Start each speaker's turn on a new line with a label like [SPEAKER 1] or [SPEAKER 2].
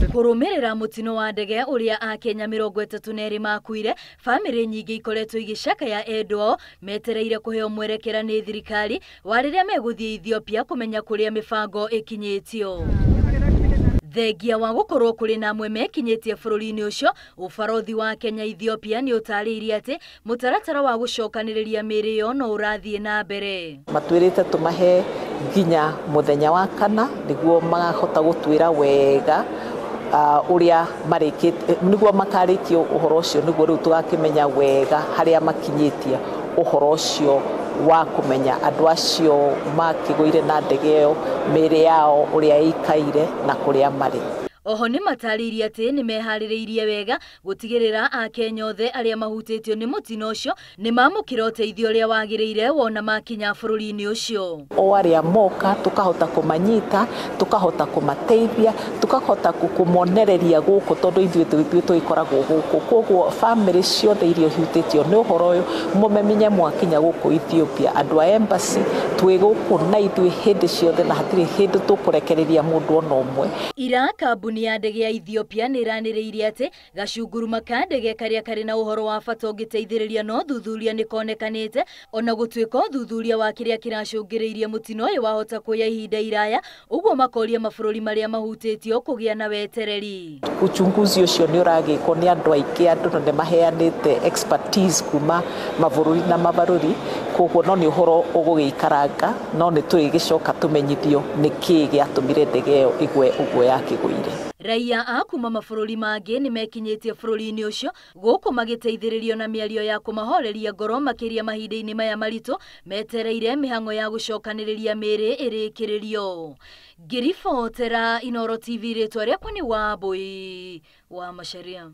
[SPEAKER 1] Kurumirira mutino wa ndege uria Akenya 32 makuire, family nyingi ikoretwo igicakaya endwa metereire kuheo mwerekera ni thirikari wa riria meguthie Ethiopia kumenya kuria mibango ikinyitio. Thegia wa gukorwo kuri na amwe mekinyitie bururi-ini ucio, ubarothi wa Kenya Ethiopia ni utariirie ati mutaratara wa gucokaniriria miri yo no urathie na mbere.
[SPEAKER 2] Matwirite tumahe nginya muthenya wa kana niguo magahota gutwira wega uria marikite niguo makarikio uhoro ucio niguo riu tugakimenya wega haria makinyitie uhoro ucio wa kumenya andu acio makiguire na ndege yo miri yao uria ikaire na kuria mari.
[SPEAKER 1] Oho ni matariirie ati ni mehaririirie wega gutigirira Akenya othe aria mahutitio ni mutino ucio ni mamukira uteithio uria wagiriire wona makinya bururi-ini ucio.
[SPEAKER 2] O aria moka tukahota kumanyita, tukahota kumateithia, tukahota kumonereria guku tondu ithuĩ twikoragwo guku, koguo family ciothe iria hutitio ni uhoro uyu mumemenye mwakinya guku Ethiopia, andu a embassy twi guku na ithuĩ hindi ciothe na hatiri hindi tukurekereria mundu ona umwe.
[SPEAKER 1] Ira kambuni ya ndege ya Ethiopia ni iraniriirie ati gacunguruma ka ndege karia kari na uhoro wa bata ungiteithiriria no thuthuria ni konekanite, ona gutwika thuthuria wa kiria kiracungiriirie mutino uyu wahota kuya ihinda iraya, uguo makoria mabururi maria mahutitio kugia na wetereri.
[SPEAKER 2] Uchunguzi ucio ni uragikwo ni andu aingi, andu ni maheanite expertise kuma mabururi na mabaruri, koguo no ni uhoro ugugikaranga, no ni turigicoka tumenyithio niki giatumire ndege iyo igwe uguo yakiguire.
[SPEAKER 1] Raia a kuma mabururi mangi ni mekinyitie bururi-ini ucio guku magiteithiririo na miario ya kumahoreria ngoro makiria mahinda-ini maya maritu metereire mihango ya gucokaniriria miri irikiririo. Ngiribotera Inooro TV ritwa riakwa ni Wambui wa Macharia.